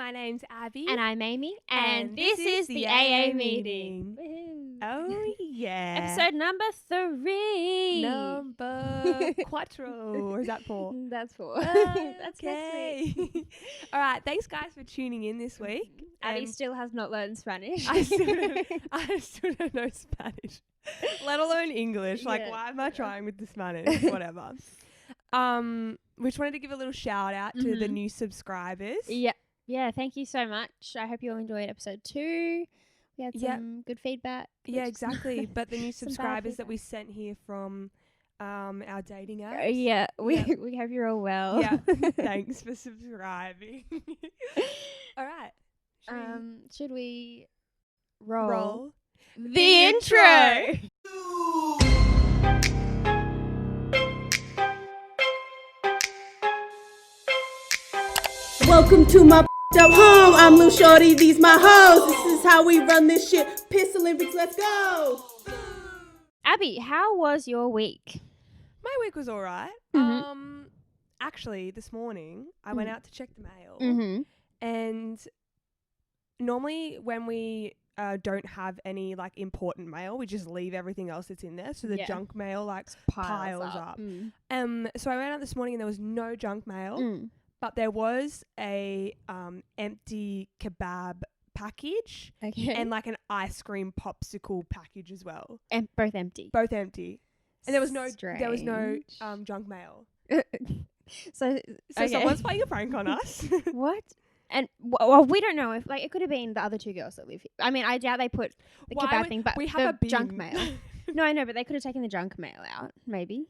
My name's Abby. And I'm Amy. And this is the AA meeting. Oh, yeah. Episode number 3. Number quattro. Or is that 4? That's 4. That's next week. All right. Thanks, guys, for tuning in this week. Abby still has not learned Spanish. I still don't know Spanish, let alone English. Like, why am I trying with the Spanish? Whatever. We just wanted to give a little shout out to the new subscribers. Yeah, thank you so much. I hope you all enjoyed episode 2. We had some good feedback. Yeah, exactly. But the new subscribers that we sent here from our dating apps. We hope you're all well. Yeah, thanks for subscribing. All right. Should we roll the intro? Welcome to my up home. I'm Lil Shorty, these my hoes. This is how we run this shit. Piss Olympics, let's go. Abby, how was your week? My week was all right. Actually, this morning, I went out to check the mail. And normally when we don't have any, like, important mail, we just leave everything else that's in there. So the junk mail, like, piles up. So I went out this morning and there was no junk mail. But there was a empty kebab package and like an ice cream popsicle package as well. And both empty. Both empty. And there was no junk mail. So someone's playing a prank on us. What? And well, we don't know if, like, it could have been the other 2 girls that live here. I mean, I doubt they put the kebab thing, but we have the junk mail. No, I know, but they could have taken the junk mail out, maybe.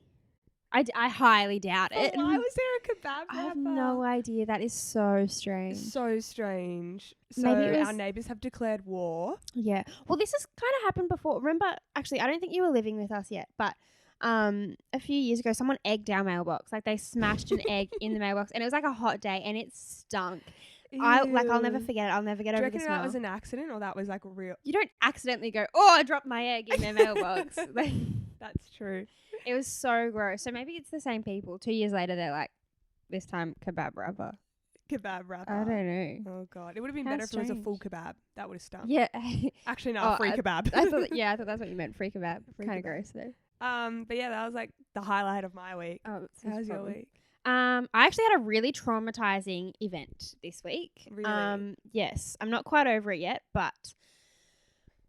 I highly doubt it. Why was there a kebab wrapper? I have no idea. That is so strange. So strange. So Maybe our neighbours have declared war. Yeah. Well, this has kind of happened before. Remember, actually, I don't think you were living with us yet, but a few years ago, someone egged our mailbox. Like, they smashed an egg in the mailbox, and it was like a hot day, and it stunk. I'll never forget it. I'll never get over the smell. Do you reckon that was an accident, or that was like real? You don't accidentally go, I dropped my egg in their mailbox. That's true. It was so gross. So maybe it's the same people. 2 years later, they're like, this time kebab wrapper. Kebab wrapper. I don't know. Oh, God. It would have been better if it was a full kebab. That would have stunk. Yeah. Actually, no, free kebab. I thought that's what you meant. Free kebab. Kind of gross, though. But yeah, that was like the highlight of my week. Oh, how was your week? I actually had a really traumatizing event this week. Really? Yes. I'm not quite over it yet, but...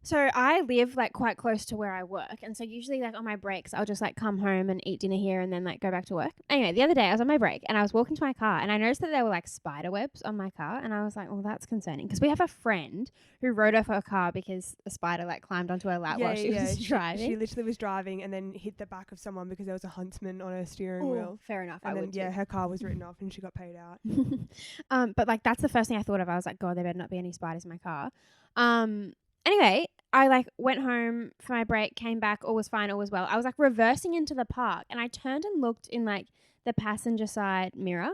So I live, like, quite close to where I work, and so usually, like, on my breaks, I'll just, like, come home and eat dinner here and then, like, go back to work. Anyway, the other day I was on my break and I was walking to my car and I noticed that there were, like, spider webs on my car, and I was like, well, that's concerning, because we have a friend who rode off her car because a spider, like, climbed onto her lap while she was driving. She literally was driving and then hit the back of someone because there was a huntsman on her steering wheel. Fair enough. And then her car was written off and she got paid out. But, like, that's the first thing I thought of. I was like, God, there better not be any spiders in my car. Anyway, I, like, went home for my break, came back, all was fine, all was well. I was, like, reversing into the park, and I turned and looked in, like, the passenger side mirror,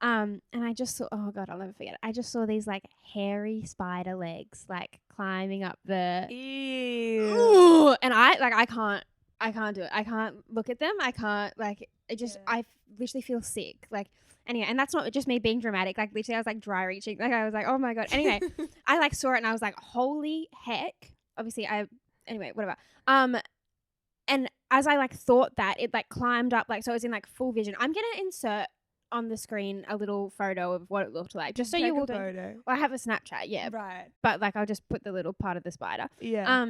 and I just saw, oh, God, I'll never forget it. I just saw these, like, hairy spider legs, like, climbing up the... Ew. And I can't do it. I can't look at them. I can't, like, it just, I literally feel sick, like... Anyway, and that's not just me being dramatic. Like, literally, I was, like, dry reaching. Like, I was like, oh, my God. Anyway, I, like, saw it, and I was like, holy heck. Obviously, anyway, whatever. And as I, like, thought that, it, like, climbed up, like, so it was in, like, full vision. I'm going to insert on the screen a little photo of what it looked like. Just so you will... Well, I have a Snapchat, yeah. Right. But, like, I'll just put the little part of the spider. Yeah.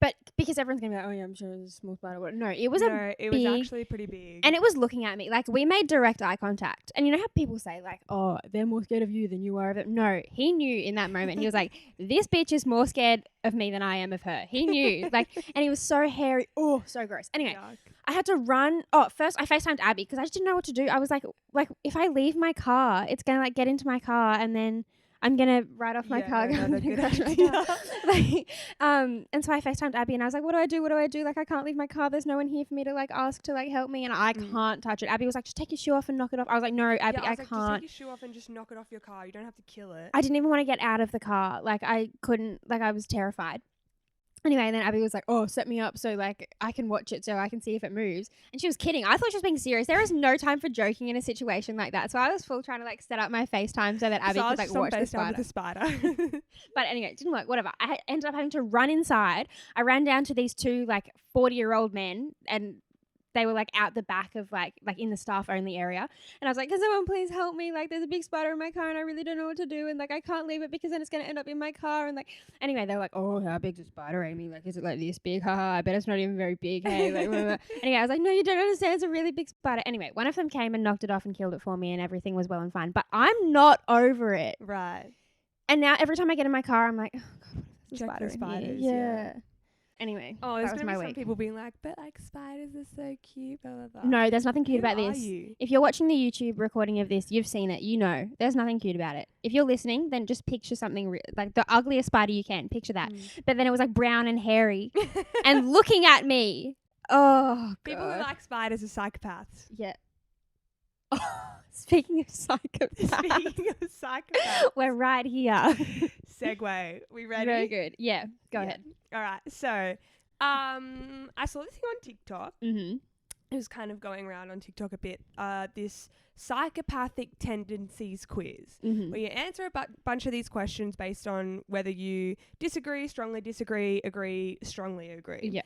But because everyone's going to be like, oh, yeah, I'm sure it was a small spider. No, it was it was actually pretty big. And it was looking at me. Like, we made direct eye contact. And you know how people say, like, oh, they're more scared of you than you are of them? No, he knew in that moment. He was like, this bitch is more scared of me than I am of her. He knew. Like, and he was so hairy. Oh, so gross. Anyway, Yuck. I had to run. Oh, first I FaceTimed Abby because I just didn't know what to do. I was like, if I leave my car, it's going to, like, get into my car and then... I'm going to ride off my car. And so I FaceTimed Abby and I was like, what do I do? Like, I can't leave my car. There's no one here for me to, like, ask to, like, help me. And I can't touch it. Abby was like, just take your shoe off and knock it off. I was like, no, Abby, I can't. Just take your shoe off and just knock it off your car. You don't have to kill it. I didn't even want to get out of the car. Like, I couldn't, like, I was terrified. Anyway, and then Abby was like, oh, set me up so like I can watch it so I can see if it moves. And she was kidding. I thought she was being serious. There is no time for joking in a situation like that. So I was full trying to like set up my FaceTime so that Abby could like watch the spider. With the spider. But anyway, it didn't work. Whatever. I ended up having to run inside. I ran down to these two like 40-year-old men, and they were like out the back of like in the staff only area. And I was like, can someone please help me? Like there's a big spider in my car and I really don't know what to do. And like, I can't leave it because then it's going to end up in my car. And like, anyway, they were like, oh, how big's a spider, Amy? Like, is it like this big? Haha, I bet it's not even very big. Hey, like, blah, blah. Anyway, I was like, no, you don't understand. It's a really big spider. Anyway, one of them came and knocked it off and killed it for me and everything was well and fine. But I'm not over it. Right. And now every time I get in my car, I'm like, oh God, there's a Check spider for in spiders. here. Yeah. Anyway, Oh, that there's was gonna my be some week. people being like, but like spiders are so cute, blah blah blah. No, there's nothing cute Who about are this. you? If you're watching the YouTube recording of this, you've seen it. You know, there's nothing cute about it. If you're listening, then just picture something like the ugliest spider you can. Picture that. But then it was like brown and hairy and looking at me. Oh, People who God. like spiders are psychopaths. Yeah. Speaking of psychopaths, Speaking of psychopaths, we're right here. segue. We ready? Very good. Yeah, go Yeah. ahead. All right. So, I saw this thing on TikTok. Mm-hmm. It was kind of going around on TikTok a bit. This psychopathic tendencies quiz, Mm-hmm. where you answer a bunch of these questions based on whether you disagree, strongly disagree, agree, strongly agree. Yeah.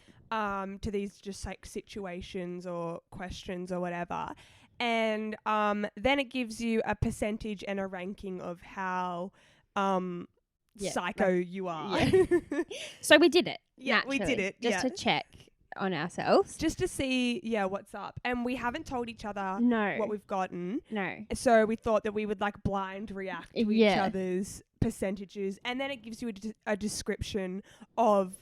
To these just like situations or questions or whatever. And then it gives you a percentage and a ranking of how psycho you are. Yeah. So we did it. Yeah, we did it. Just to check on ourselves. Just to see, what's up. And we haven't told each other No. what we've gotten. No. So we thought that we would like blind react to each other's percentages. And then it gives you a description of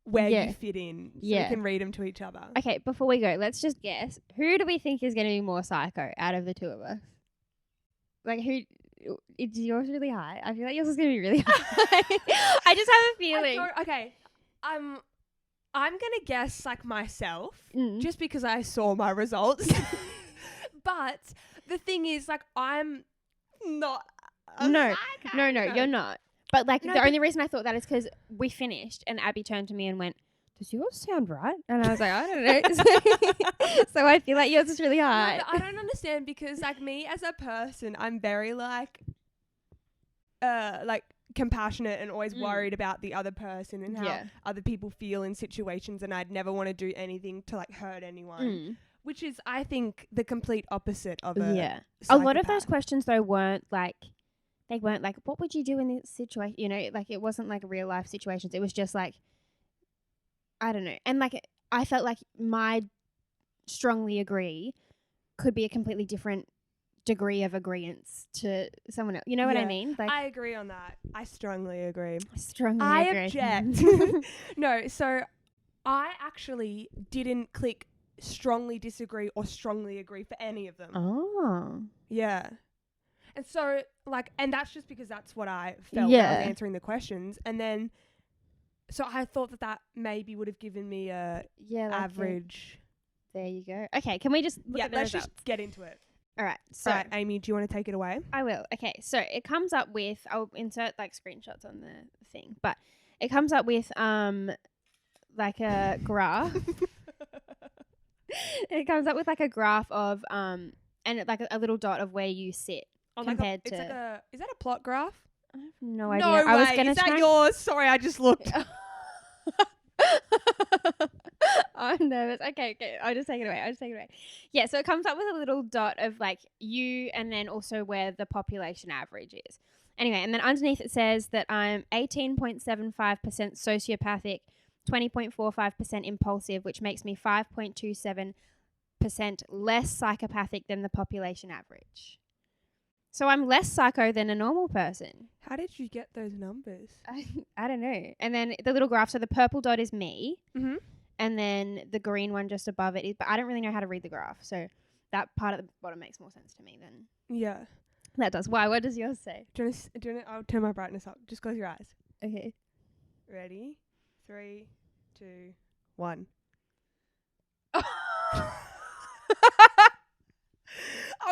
where you fit in. So we can read them to each other. Okay, before we go, let's just guess. Who do we think is going to be more psycho out of the two of us? Like, who... Is yours really high? I feel like yours is going to be really high. I just have a feeling. Okay. I'm going to guess like myself Mm. just because I saw my results. But the thing is, like, I'm not a No, psycho. no, you're not. But like No, the but- only reason I thought that is because we finished and Abby turned to me and went, does yours sound right? And I was like, I don't know. So I feel like yours is really high. No, but I don't understand because like me as a person, I'm very like compassionate and always worried about the other person and how other people feel in situations, and I'd never want to do anything to like hurt anyone. Which is, I think, the complete opposite of a A lot of those psychopath. questions though weren't like, they weren't like, what would you do in this situation? You know, like it wasn't like real life situations. It was just like, I don't know. And like, I felt like my strongly agree could be a completely different degree of agreeance to someone else. You know what I mean? Like, I agree on that. I strongly agree. strongly agree. Object. No, so I actually didn't click strongly disagree or strongly agree for any of them. Oh. Yeah. And so, like, and that's just because that's what I felt when I was answering the questions. And then, so I thought that maybe would have given me a like average. There you go. Okay, can we just look at the let's results? just get into it. All right, so All right, Amy, do you want to take it away? I will. Okay, so it comes up with, I'll insert like screenshots on the thing, but it comes up with like a graph. It comes up with like a graph of and like a little dot of where you sit compared to. Is that a plot graph? I have no idea. No I was way. gonna Is that try. yours? Sorry, I just looked. I'm nervous. Okay, I'll just take it away. Yeah, so it comes up with a little dot of like you and then also where the population average is. Anyway, and then underneath it says that I'm 18.75% sociopathic, 20.45% impulsive, which makes me 5.27% less psychopathic than the population average. So I'm less psycho than a normal person. How did you get those numbers? I don't know. And then the little graph, so the purple dot is me. Mm-hmm. And then the green one just above it is, but I don't really know how to read the graph. So that part at the bottom makes more sense to me than Yeah. that does. Why? What does yours say? Do you want to, I'll turn my brightness up. Just close your eyes. Okay. Ready? 3, 2, 1. I'm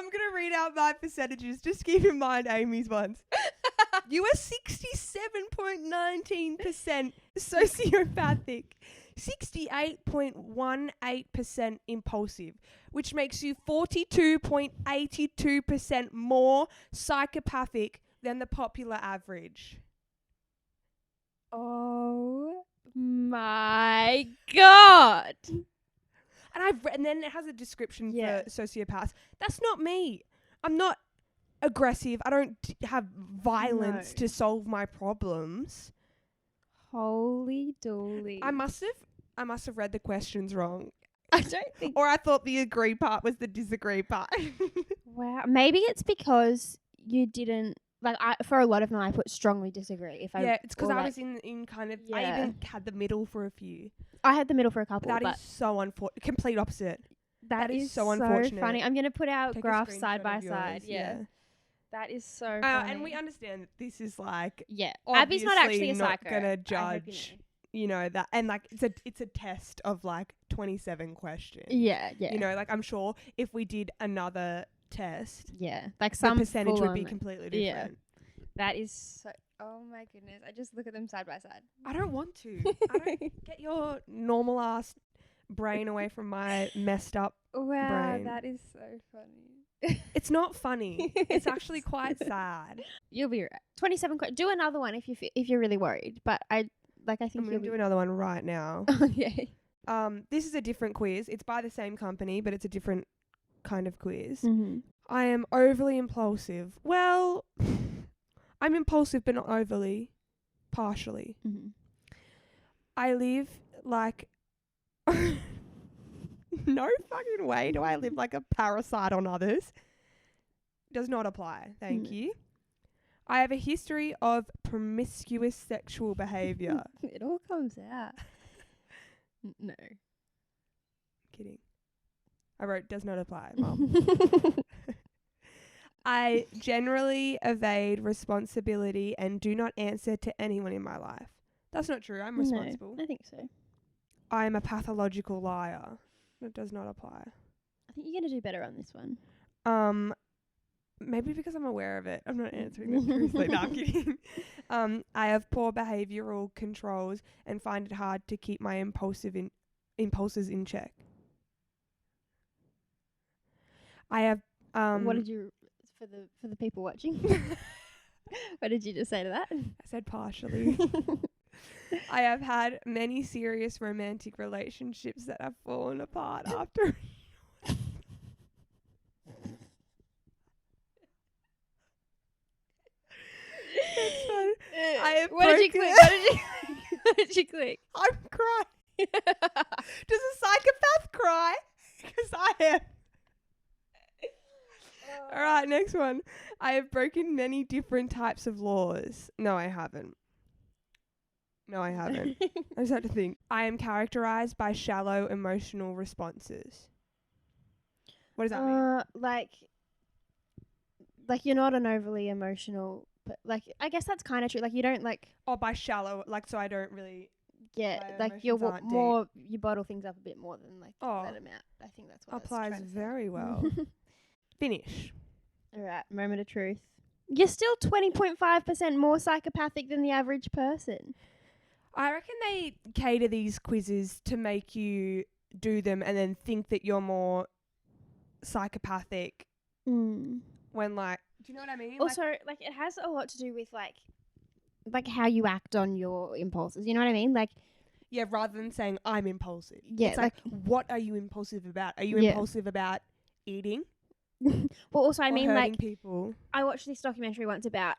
going to read out my percentages. Just keep in mind Amy's ones. You are 67.19% sociopathic, 68.18% impulsive, which makes you 42.82% more psychopathic than the popular average. Oh my God. And then it has a description for sociopaths. That's not me. I'm not aggressive. I don't have violence to solve my problems. Holy dooly. I must have read the questions wrong. I don't think. Or I thought the agree part was the disagree part. Wow. Maybe it's because you didn't. Like, for a lot of them, I put strongly disagree. It's because I was in kind of. I even had the middle for a few. I had the middle for a couple. That is so unfortunate. Complete opposite. That is so unfortunate. Funny. I'm gonna put our Take graphs side by side. Yeah. That is so funny. And we understand that this is like. Yeah. Abby's not actually a psycho. Not gonna judge. You know that, and like it's a test of like 27 questions. Yeah. You know, like I'm sure if we did another test, like some the percentage would be completely different. Yeah. That is so. Oh my goodness! I just look at them side by side. I don't want to. I don't get your normal ass brain away from my messed up brain. That is so funny. It's not funny. It's actually quite sad. You'll be right. 27 questions. Do another one if you're really worried. But I think I'm gonna do another one right now. Okay. This is a different quiz. It's by the same company, but it's a different kind of quiz. Mm-hmm. I am overly impulsive. Well, I'm impulsive, but not overly. Partially. Mm-hmm. I live like... No fucking way do I live like a parasite on others. Does not apply. Thank you. I have a history of promiscuous sexual behaviour. It all comes out. No. Kidding. I wrote does not apply, Mum. I generally evade responsibility and do not answer to anyone in my life. That's not true. I'm responsible. No, I think so. I am a pathological liar. That does not apply. I think you're going to do better on this one. Maybe because I'm aware of it. I'm not answering this truthfully. No, I'm kidding. I have poor behavioural controls and find it hard to keep my impulses in check. I have... what did you... For the people watching? What did you just say to that? I said partially. I have had many serious romantic relationships that have fallen apart after... That's fun. What did you click? What did you click? I'm crying. Does a psychopath cry? Because I am. All right, next one. I have broken many different types of laws. No, I haven't. I just had to think. I am characterized by shallow emotional responses. What does that mean? Like you're not an overly emotional, but like I guess that's kind of true. Like you don't like. Oh, by shallow, like so I don't really. Yeah, like you're more. You bottle things up a bit more than like let them out. I think that's what applies very well. Finish. All right, moment of truth. You're still 20.5% more psychopathic than the average person. I reckon they cater these quizzes to make you do them and then think that you're more psychopathic when, like, do you know what I mean? Also, like it has a lot to do with, like how you act on your impulses. You know what I mean? Like, yeah, rather than saying, I'm impulsive. Yeah. It's like, what are you impulsive about? Are you impulsive about eating? Well, also, I mean, like, people. I watched this documentary once about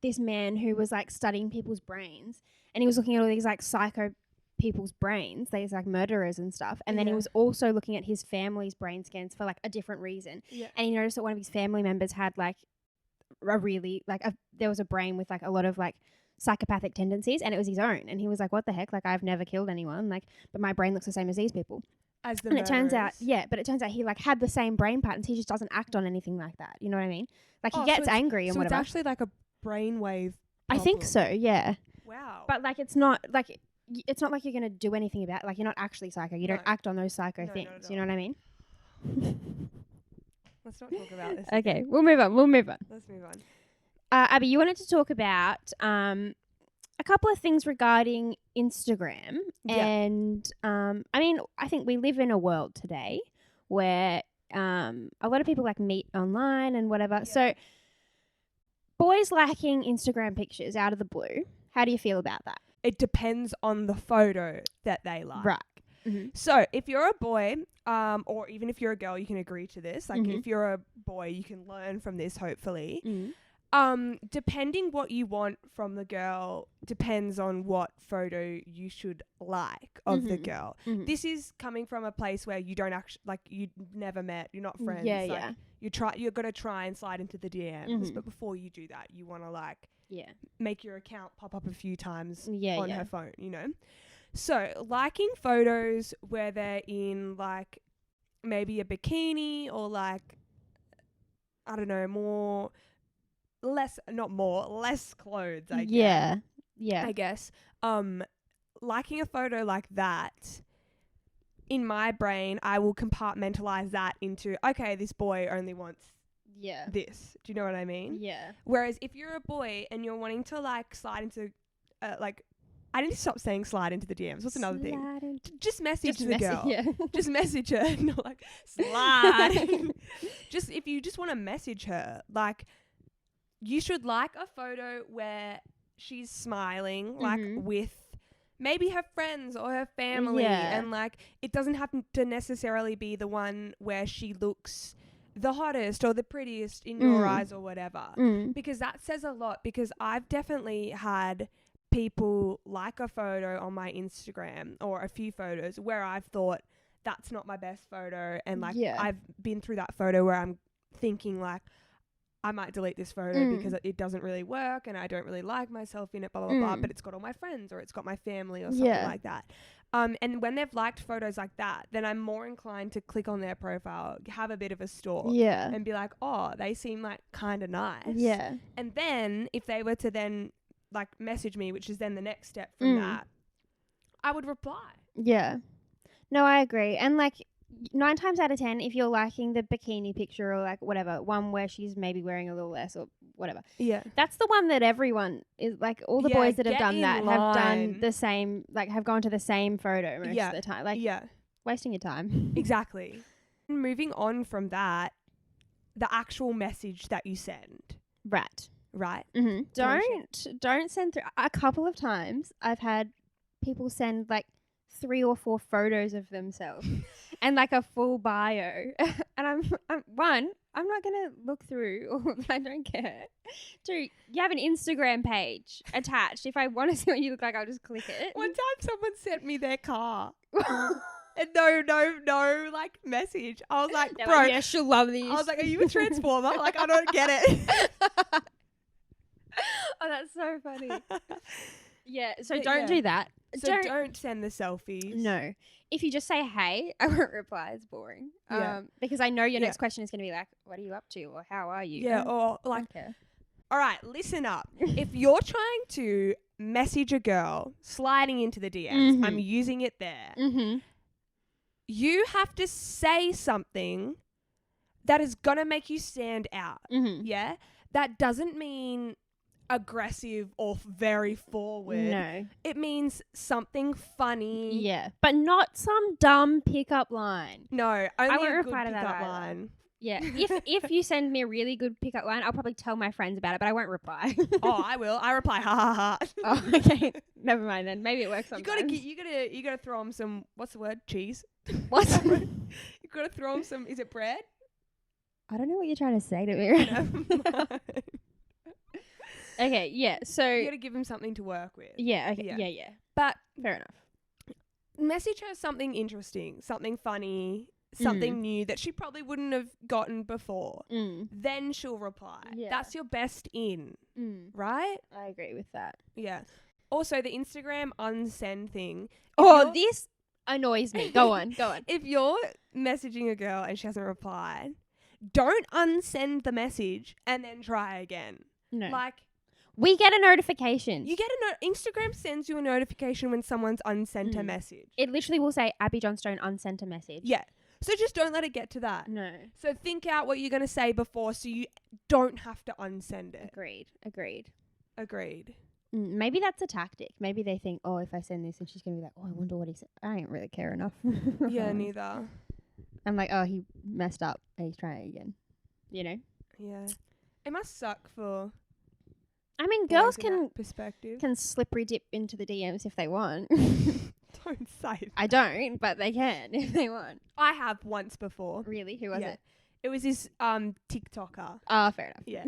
this man who was like studying people's brains, and he was looking at all these like psycho people's brains, these like murderers and stuff, and then he was also looking at his family's brain scans for like a different reason. Yeah. And he noticed that one of his family members had like a really like there was a brain with like a lot of like psychopathic tendencies, and it was his own. And he was like, "What the heck? Like, I've never killed anyone. Like, but my brain looks the same as these people." As the and murderers. it turns out, he like had the same brain patterns. He just doesn't act on anything like that. You know what I mean? Like he gets angry and whatever. So it's actually like a brainwave problem. I think so. Yeah. Wow. But like it's not like you're gonna do anything about it. Like you're not actually psycho. You don't act on those psycho things. You know what I mean? Let's not talk about this. Okay, we'll move on. Let's move on. Abby, you wanted to talk about a couple of things regarding Instagram. Yeah. And, I mean, I think we live in a world today where a lot of people like meet online and whatever. Yeah. So boys liking Instagram pictures out of the blue. How do you feel about that? It depends on the photo that they like. Right. Mm-hmm. So if you're a boy, or even if you're a girl, you can agree to this. Like if you're a boy, you can learn from this, hopefully. Depending what you want from the girl depends on what photo you should like of the girl. This is coming from a place where you don't actually, like, you never met, you're not friends. Yeah, You're gonna try and slide into the DMs, but before you do that, you want to like make your account pop up a few times on her phone, you know? So liking photos where they're in like maybe a bikini or like, I don't know, less clothes, I guess. Yeah. I guess. Liking a photo like that, in my brain, I will compartmentalize that into, okay, this boy only wants this. Do you know what I mean? Yeah. Whereas if you're a boy and you're wanting to like slide into, like, I need to stop saying slide into the DMs. What's another thing? Just message the girl. Yeah. Just message her. Not like slide. If you just want to message her, like, you should like a photo where she's smiling, like with maybe her friends or her family. And like, it doesn't have to necessarily be the one where she looks the hottest or the prettiest in your eyes or whatever. Because that says a lot, because I've definitely had people like a photo on my Instagram or a few photos where I've thought that's not my best photo, and like I've been through that photo where I'm thinking like, I might delete this photo because it doesn't really work and I don't really like myself in it, blah, blah, blah, but it's got all my friends or it's got my family or something like that. And when they've liked photos like that, then I'm more inclined to click on their profile, have a bit of a stalk and be like, oh, they seem like kind of nice. Yeah. And then if they were to then like message me, which is then the next step from that, I would reply. Yeah. No, I agree. And like 9 times out of 10, if you're liking the bikini picture or like whatever, one where she's maybe wearing a little less or whatever. Yeah. That's the one that everyone is like, all the boys that have done that have done the same, like have gone to the same photo most of the time. Like wasting your time. Exactly. Moving on from that, the actual message that you send. Right. Don't send through. A couple of times I've had people send like 3 or 4 photos of themselves and like a full bio, and I'm not gonna look through all of that. I don't care. 2, you have an Instagram page attached. If I want to see what you look like, I'll just click it. One time someone sent me their car. And no, like, message. I was like, bro. Like, yeah, she'll love these. I was like, are you a transformer? Like, I don't get it. Oh, that's so funny. Yeah, so don't do that. So don't send the selfies. No. If you just say, hey, I won't reply. It's boring. Because I know your next question is going to be like, what are you up to? Or how are you? Yeah, or like, all right, listen up. If you're trying to message a girl sliding into the DMs, I'm using it there. You have to say something that is going to make you stand out. Yeah? That doesn't mean aggressive or very forward. No. It means something funny. Yeah. But not some dumb pickup line. No, only I won't a good reply to that pickup line. Yeah. If you send me a really good pickup line, I'll probably tell my friends about it, but I won't reply. Oh, I will. I reply ha ha ha. Oh, okay. Never mind then. Maybe it works sometimes. You gotta throw them some, what's the word? Cheese. What? You gotta throw them some, is it bread? I don't know what you're trying to say to me right now. Okay, yeah, so... You got to give him something to work with. Yeah, okay, yeah. But... Fair enough. Message her something interesting, something funny, something new that she probably wouldn't have gotten before. Then she'll reply. Yeah. That's your best in, right? I agree with that. Yeah. Also, the Instagram unsend thing. This annoys me. Go on. If you're messaging a girl and she hasn't replied, don't unsend the message and then try again. No. Like... We get a notification. You get Instagram sends you a notification when someone's unsent a message. It literally will say Abby Johnstone unsent a message. Yeah. So just don't let it get to that. No. So think out what you're going to say before so you don't have to unsend it. Agreed. Maybe that's a tactic. Maybe they think, oh, if I send this, and she's going to be like, oh, I wonder what he said. I don't really care enough. Yeah, neither. I'm like, oh, he messed up and he's trying again. You know? Yeah. It must suck for... I mean, girls can slippery dip into the DMs if they want. Don't say that. I don't, but they can if they want. I have once before. Really? Who was it? It was this TikToker. Oh, fair enough. Yeah.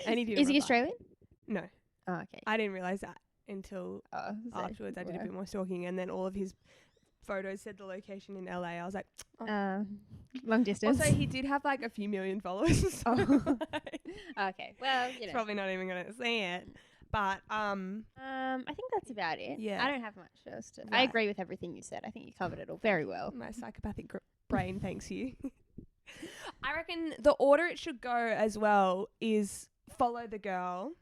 And he didn't Is he reply. Australian? No. Oh, okay. I didn't realise that until afterwards. I did a bit more stalking, and then all of his photos said the location in LA. I was like, oh. Long distance. Also, he did have like a few million followers. So okay. Well, you know. Probably not even going to see it. But I think that's about it. Yeah. I don't have much else to. I agree with everything you said. I think you covered it all very well. My psychopathic brain thanks you. I reckon the order it should go as well is follow the girl.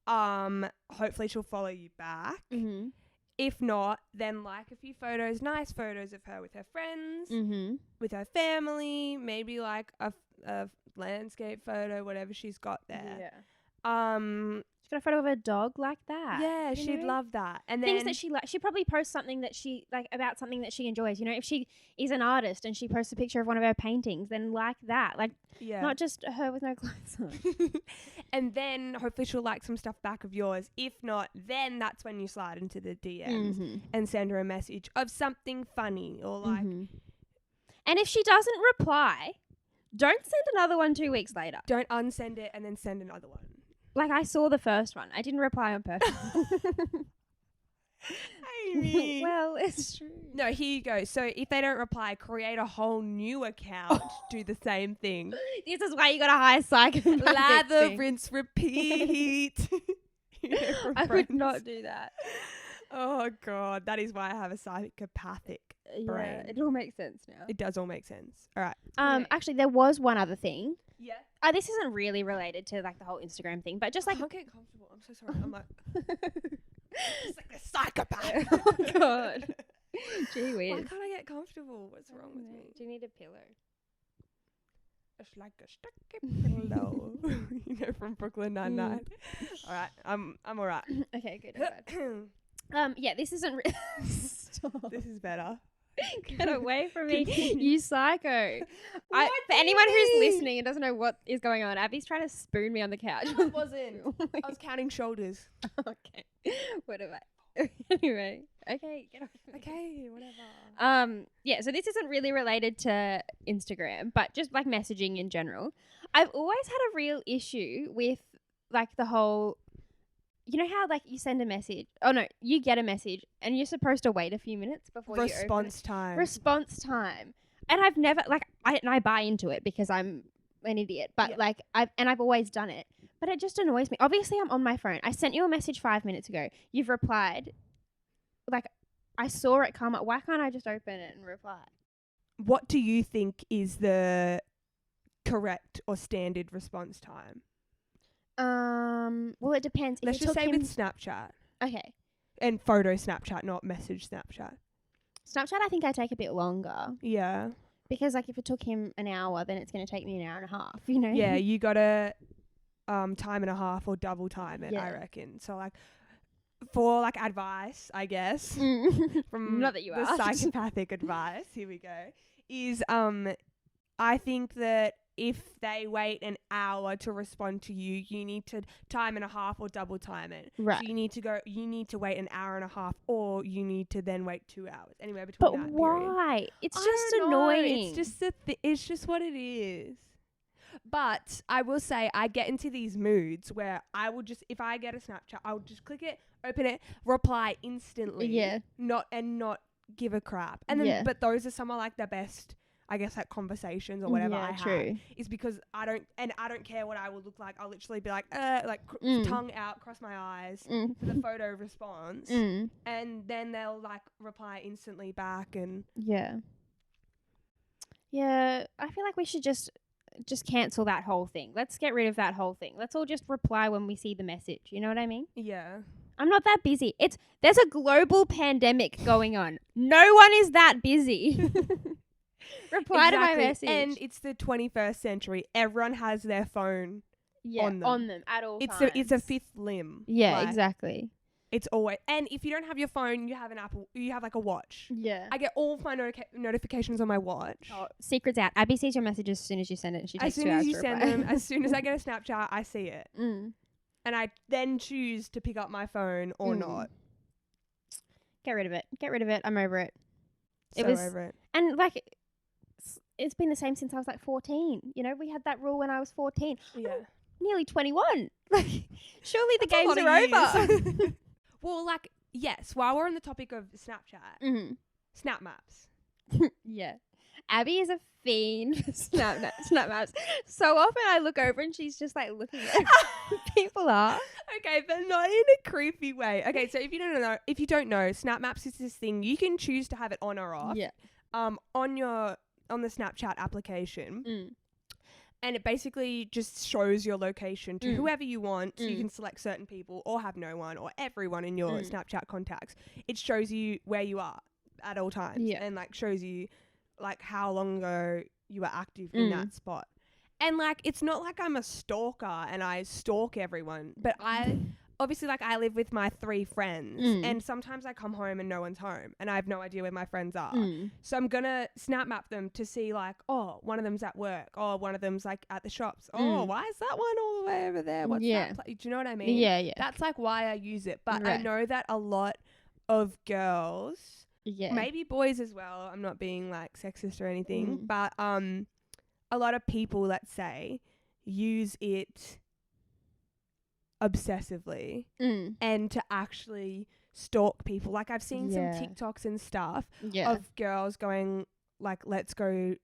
Hopefully she'll follow you back. If not, then like a few photos, nice photos of her with her friends, with her family, maybe like a landscape photo, whatever she's got there. Yeah. She's got a photo of a dog like that. Yeah, she'd love that. And things then that she like. She probably posts something that she like about something that she enjoys. You know, if she is an artist and she posts a picture of one of her paintings, then like that, like not just her with no clothes on. And then hopefully she'll like some stuff back of yours. If not, then that's when you slide into the DMs and send her a message of something funny or like. And if she doesn't reply, don't send another one 2 weeks later. Don't unsend it and then send another one. Like, I saw the first one. I didn't reply on purpose. Amy. Well, it's true. No, here you go. So if they don't reply, create a whole new account. Do the same thing. This is why you got to hire Psychopathic. Lather, rinse, repeat. I would not do that. Oh, God. That is why I have a psychopathic brain. It all makes sense now. It does all make sense. All right. Actually, there was one other thing. Yeah. This isn't really related to like the whole Instagram thing, but just like I can't get comfortable. I'm so sorry. I'm like, it's like a psychopath. Oh God. Gee whiz. Why can't I get comfortable? What's wrong with me? Do you need a pillow? It's like a sticky pillow. You know, from Brooklyn Nine-Nine. All right. I'm all right. Okay, good. Yeah, this isn't. Stop. This is better. Get away from me, you psycho. For anyone who's listening and doesn't know what is going on, Abby's trying to spoon me on the couch. No, I wasn't. I was counting shoulders. Okay. Whatever. Anyway. Okay, get away from me. Okay, whatever. Yeah, so this isn't really related to Instagram, but just like messaging in general. I've always had a real issue with like the whole... You know how, like, you send a message... Oh, no, you get a message and you're supposed to wait a few minutes before you open it. Response time. And I've never... Like, I buy into it because I'm an idiot. But, like, I've always done it. But it just annoys me. Obviously, I'm on my phone. I sent you a message 5 minutes ago. You've replied. Like, I saw it come up. Why can't I just open it and reply? What do you think is the correct or standard response time? Well, it depends. Let's just say with Snapchat. Okay. And photo Snapchat, not message Snapchat. Snapchat, I think I take a bit longer. Yeah. Because, like, if it took him an hour, then it's going to take me an hour and a half, you know? Yeah, you got to time and a half or double time it, I reckon. So, like, for, like, advice, I guess, from not that you the asked. psychopathic advice, here we go, is I think that if they wait an hour to respond to you, you need to time and a half or double time it. Right. So you need to wait an hour and a half, or you need to then wait 2 hours. Anywhere between that period. But why? It's just annoying. annoying. It's just it's just what it is. But I will say I get into these moods where I will just, if I get a Snapchat, I will just click it, open it, reply instantly. Yeah. Not give a crap. And then, but those are some of like the best, I guess, like conversations or whatever I have, is because I don't care what I will look like. I'll literally be like, tongue out, cross my eyes for the photo response, and then they'll like reply instantly back. And yeah, I feel like we should just cancel that whole thing. Let's get rid of that whole thing. Let's all just reply when we see the message. You know what I mean? Yeah. I'm not that busy. There's a global pandemic going on. No one is that busy. Reply to my message. And it's the 21st century. Everyone has their phone on them at all it's times. It's a fifth limb. Yeah, like, exactly. It's always, and if you don't have your phone, you have an Apple, you have like a watch. Yeah. I get all of my notifications on my watch. Oh, secret's out. Abby sees your messages as soon as you send it, and she takes 2 hours to reply. As soon as you send them, as soon as I get a Snapchat, I see it. Mm. And I then choose to pick up my phone or not. Get rid of it. Get rid of it. I'm over it. Over it. And like, it's been the same since I was like 14. You know, we had that rule when I was 14. Yeah. I'm nearly 21. Like, surely the games are over. Well, like, yes, while we're on the topic of Snapchat, Snap Maps. Yeah. Abby is a fiend for Snap Maps. So often I look over and she's just like looking at people are. Okay, but not in a creepy way. Okay, so if you don't know, Snap Maps is this thing you can choose to have it on or off. Yeah. On the Snapchat application. And it basically just shows your location to whoever you want. So you can select certain people or have no one or everyone in your Snapchat contacts. It shows you where you are at all times and like shows you like how long ago you were active in that spot. And like, it's not like I'm a stalker and I stalk everyone, but I obviously, like, I live with my 3 friends and sometimes I come home and no one's home and I have no idea where my friends are. So I'm going to Snap Map them to see like, oh, one of them's at work. Oh, one of them's like at the shops. Oh, why is that one all the way over there? What's that? Do you know what I mean? Yeah, yeah. That's like why I use it. But I know that a lot of girls, maybe boys as well, I'm not being like sexist or anything, but a lot of people, let's say, use it obsessively and to actually stalk people. Like, I've seen some TikToks and stuff of girls going like, let's go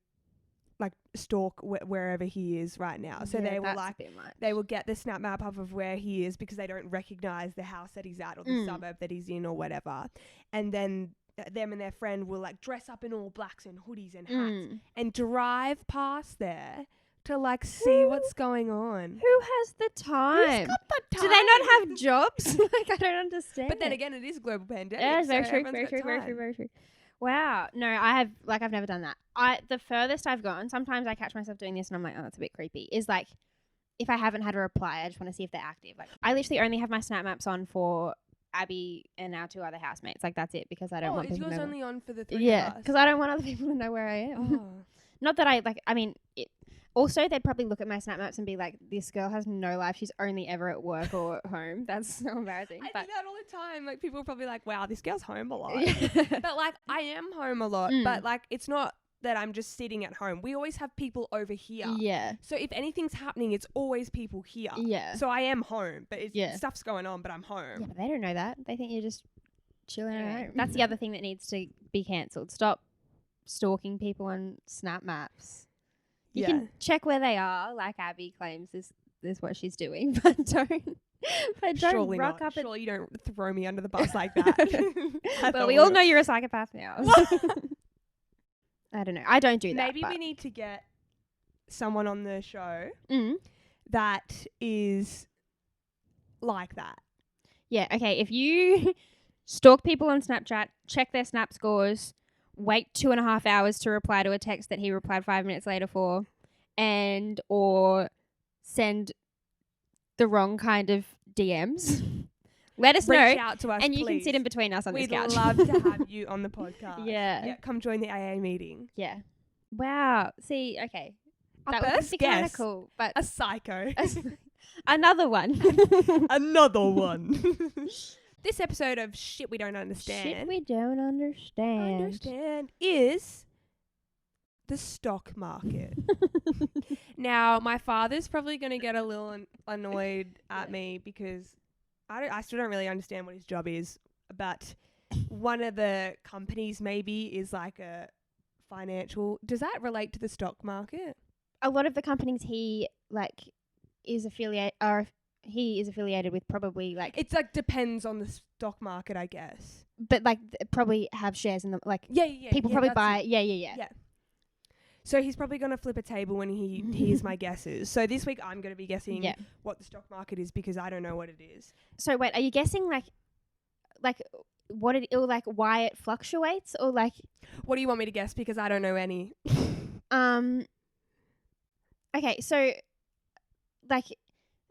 like stalk wherever he is right now. So they will like, they will get the Snap Map up of where he is because they don't recognize the house that he's at or the suburb that he's in or whatever. And then them and their friend will like dress up in all blacks and hoodies and hats and drive past there to like see what's going on. Who has the time? Who's got the time? Do they not have jobs? Like, I don't understand. But then again, it is a global pandemic. Yeah, it's very so true, very true. Wow. No, I've never done that. The furthest I've gone, sometimes I catch myself doing this and I'm like, oh, that's a bit creepy, is like, if I haven't had a reply, I just want to see if they're active. Like, I literally only have my Snap Maps on for Abby and our 2 other housemates. Like, that's it, because I don't want people to know. Is yours only on for the 3 of us? Yeah, because I don't want other people to know where I am. Not that also, they'd probably look at my Snap Maps and be like, this girl has no life. She's only ever at work or at home. That's so embarrassing. I do that all the time. Like, people are probably like, wow, this girl's home a lot. But like, I am home a lot. But like, it's not that I'm just sitting at home. We always have people over here. Yeah. So if anything's happening, it's always people here. Yeah. So I am home, but stuff's going on, but I'm home. Yeah, but they don't know that. They think you're just chilling at home. That's the other thing that needs to be cancelled. Stop stalking people on Snap Maps. You can check where they are, like Abby claims is what she's doing, but don't Surely rock not. up. Surely you don't throw me under the bus like that. Well, we all know you're a psychopath now. I don't know. I don't do that. Maybe we need to get someone on the show that is like that. Yeah. Okay. If you stalk people on Snapchat, check their Snap scores, wait 2.5 hours to reply to a text that he replied 5 minutes later for, or send the wrong kind of DMs, let us know. Reach out to us, and you please. can sit in between us on this couch. We'd love to have you on the podcast. Yeah. Come join the AA meeting. Yeah. Wow. See, okay. Our That would first be kind of guest, cool. But a psycho. another one. Another one. This episode of Shit We Don't Understand. Shit we don't understand. Is the stock market. Now, my father's probably going to get a little annoyed at me because I still don't really understand what his job is, but one of the companies maybe is like a financial. Does that relate to the stock market? A lot of the companies he is affiliated with probably like It's like depends on the stock market, I guess. but like probably have shares in them, like people probably buy it. Yeah. So he's probably going to flip a table when he hears my guesses. So this week I'm going to be guessing what the stock market is because I don't know what it is. So wait, are you guessing like or like why it fluctuates, or like What do you want me to guess? Because I don't know any. Okay, so like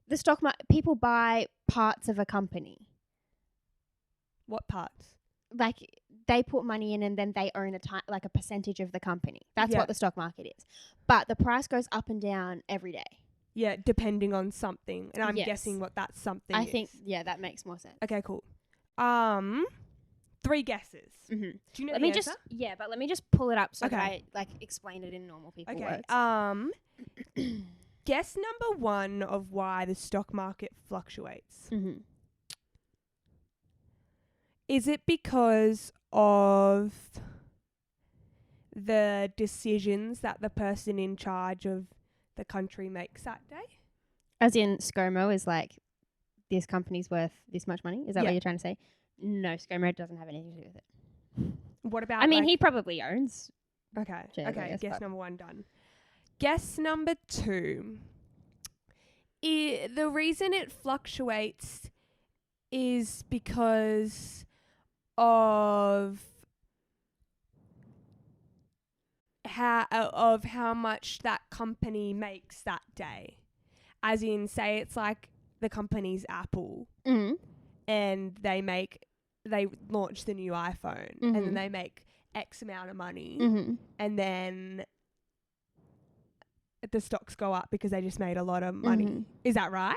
the stock market, people buy parts of a company. What parts? Like they put money in and then they own like a percentage of the company. That's what the stock market is. But the price goes up and down every day. Yeah, depending on something. And I'm Yes. guessing what that something I is. think, yeah, that makes more sense. Okay, cool. 3 guesses. Mm-hmm. Do you know Let the me answer? but let me just pull it up so Okay. that I like explain it in normal people Okay. words. Guess number 1 of why the stock market fluctuates. Mm-hmm. Is it because of the decisions that the person in charge of the country makes that day? As in ScoMo is like, this company's worth this much money? Is that what you're trying to say? No, ScoMo doesn't have anything to do with it. What about I mean, he probably owns. Okay. shares, I Okay, guess but- number 1 done. Guess number 2. The reason it fluctuates is because of how much that company makes that day. As in, say it's like the company's Apple, Mm. and they launch the new iPhone, and then they make X amount of money, Mm-hmm. and then the stocks go up because they just made a lot of money. Mhm. Is that right?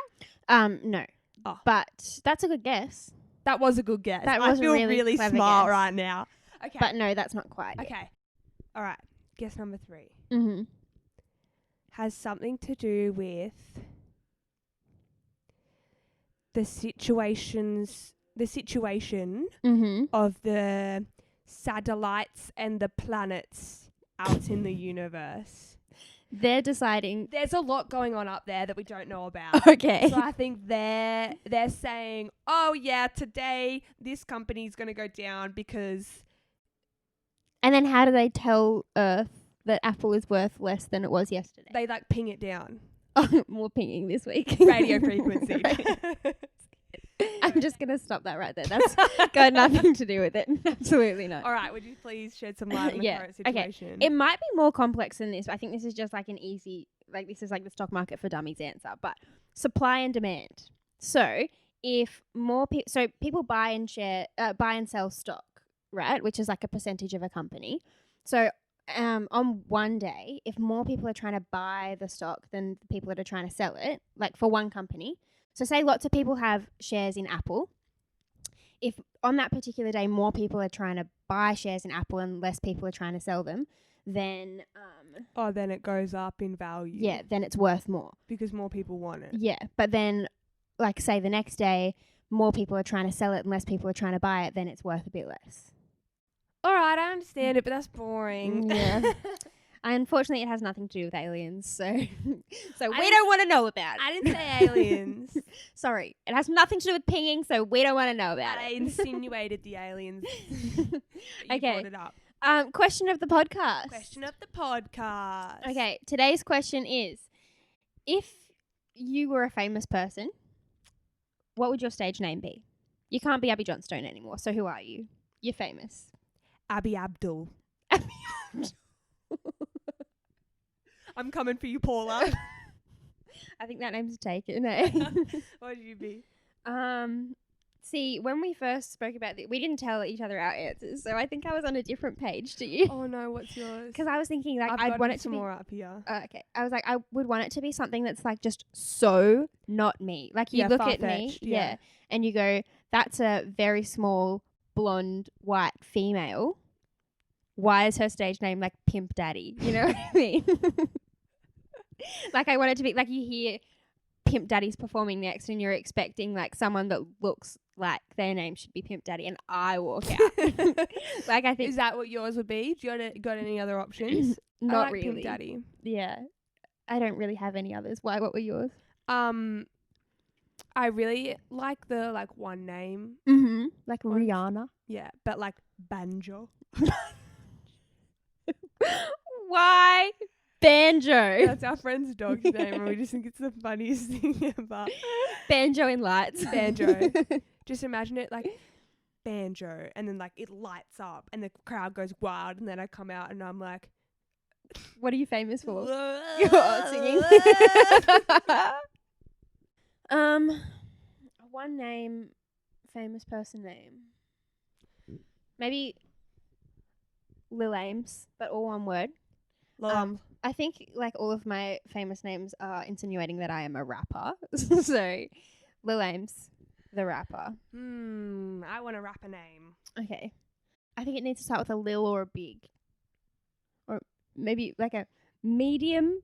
No. Oh. But that's a good guess. That was a good guess. That I was a feel really really clever smart guess. right now. Okay. But no, that's not quite. okay. All right. Guess number 3 Mm-hmm. has something to do with the situation Mm-hmm. of the satellites and the planets out in the universe. They're deciding. There's a lot going on up there that we don't know about. Okay. So I think they're saying, oh yeah, today this company's going to go down because And then how do they tell Earth that Apple is worth less than it was yesterday? they like ping it down. Oh, more pinging this week. Radio frequency. I'm just going to stop that right there. That's got nothing to do with it. Absolutely not. All right, would you please shed some light on the Yeah, current okay. situation? It might be more complex than this, but I think this is just like an easy, like this is like the stock market for dummies answer. But supply and demand. So if more people buy and sell stock, right? Which is like a percentage of a company. So on one day, if more people are trying to buy the stock than the people that are trying to sell it, like for one company. So say lots of people have shares in Apple. If on that particular day more people are trying to buy shares in Apple and less people are trying to sell them, then then it goes up in value. yeah, then it's worth more. Because more people want it. Yeah, but then like say the next day more people are trying to sell it and less people are trying to buy it, then it's worth a bit less. All right, I understand it, but that's boring. Yeah. Unfortunately, it has nothing to do with aliens, so we didn't don't want to know about it. I didn't say aliens. Sorry, it has nothing to do with pinging, so we don't want to know about I it. insinuated the aliens. You Okay. brought it up. Question of the podcast. Question of the podcast. Okay, today's question is, if you were a famous person, what would your stage name be? You can't be Abby Johnstone anymore, so who are you? You're famous. Abby Abdul. I'm coming for you, Paula. I think that name's taken, eh? What would you be? See, when we first spoke about this, we didn't tell each other our answers, so I think I was on a different page to you. Oh no, what's yours? Because I was thinking, like, I've I'd got want it to some be more up here. okay. I was like, I would want it to be something that's like just so not me. Like you Yeah, look at me, far-fetched, yeah. and you go, that's a very small, blonde, white female. Why is her stage name like Pimp Daddy? You know what I mean? Like I want it to be like you hear Pimp Daddy's performing next and you're expecting like someone that looks like their name should be Pimp Daddy and I walk out. Like I think Is that what yours would be? Do you got any other options? I not like really. Pimp Daddy. Yeah. I don't really have any others. Why? What were yours? I really like the like one name. Mm-hmm. Like Rihanna. Yeah, but like Banjo. Why? Banjo. That's our friend's dog's name, and we just think it's the funniest thing ever. Banjo in lights. Banjo. Just imagine it like banjo, and then like it lights up and the crowd goes wild, and then I come out and I'm like, What are you famous for? Singing. One name, famous person name. Maybe Lil Ames, but all one word. I think like all of my famous names are insinuating that I am a rapper. So Lil Ames, the rapper. I want to rap a name. Okay. I think it needs to start with a lil or a big. Or maybe like a medium.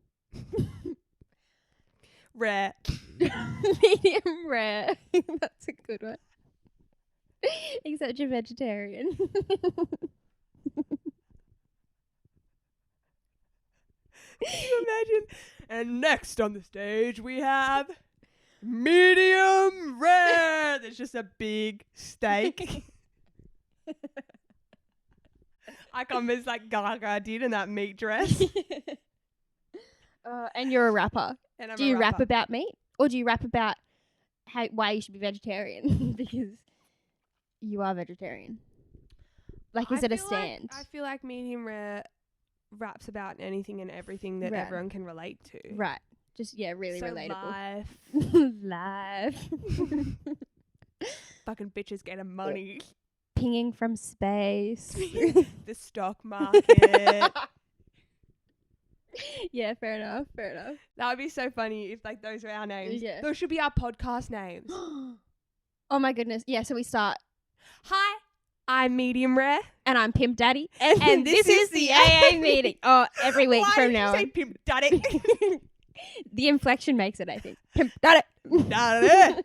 Rare. Medium rare. That's a good one. Except you're vegetarian. Can you imagine? And next on the stage we have medium rare. There's just a big steak. I come as like Gaga did in that meat dress. And you're a rapper. And I'm do you rap about meat? Or do you rap about why you should be vegetarian? Because you are vegetarian. Like, is it a stand? I feel like medium rare raps about anything and everything that everyone can relate to. Right. Just, really so relatable. Life. Fucking bitches getting money. Pinging from space. The stock market. Yeah, fair enough. That would be so funny if like those were our names. Yeah. Those should be our podcast names. Oh my goodness. Yeah, so we start. Hi, I'm Medium Rare. And I'm Pimp Daddy. And this is the AA meeting. Oh, every week Why from did now you say on. Pimp Daddy? The inflection makes it, I think. Pimp Daddy. Daddy.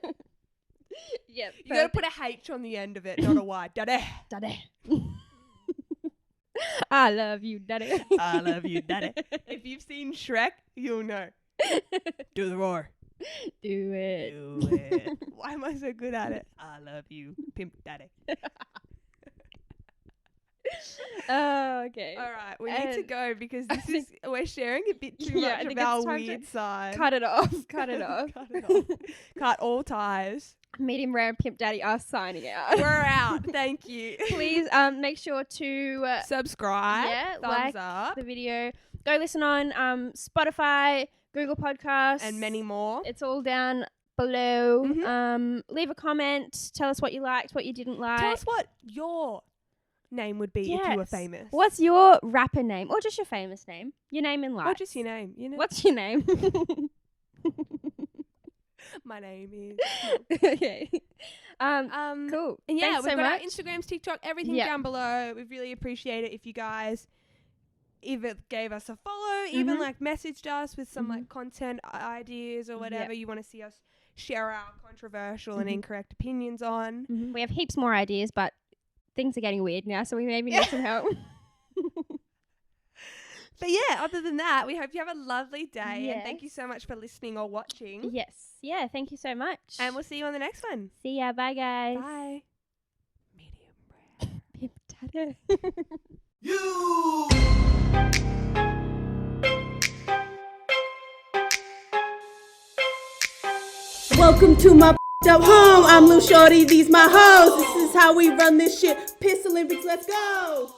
Yeah. You gotta put a H on the end of it, not a Y. Daddy. Daddy. I love you, Daddy. I love you, Daddy. If you've seen Shrek, you'll know. Do the roar. Do it. Do it. Why am I so good at it? I love you, Pimp Daddy. Oh, okay. All right, we need to go because we're sharing a bit too much of our weird side. Cut it off. Cut it off. Cut it off. Cut all ties. Medium Rare and Pimp Daddy are signing out. We're out. Thank you. Please make sure to subscribe. Yeah, thumbs like up the video. Go listen on Spotify, Google Podcasts, and many more. It's all down below. Mm-hmm. Leave a comment. Tell us what you liked, what you didn't like. Tell us what your name would be if you were famous. What's your rapper name, or just your famous name? Your name in life. Or just your name. You know. What's your name? My name is. Okay. Cool. And yeah, Thanks we've so got our much. Instagrams, TikTok, everything down below. We really appreciate it if you guys either gave us a follow, even like messaged us with some like content ideas or whatever you want to see us share our controversial and incorrect opinions on. We have heaps more ideas, but things are getting weird now, so we maybe need some help. But yeah, other than that, we hope you have a lovely day. And thank you so much for listening or watching. Yes. Yeah, thank you so much. And we'll see you on the next one. See ya. Bye, guys. Bye. Medium rare. Pimp Daddy. You! Welcome to my up home. I'm Lil Shorty, these my hoes. This is how we run this shit. Piss Olympics, let's go!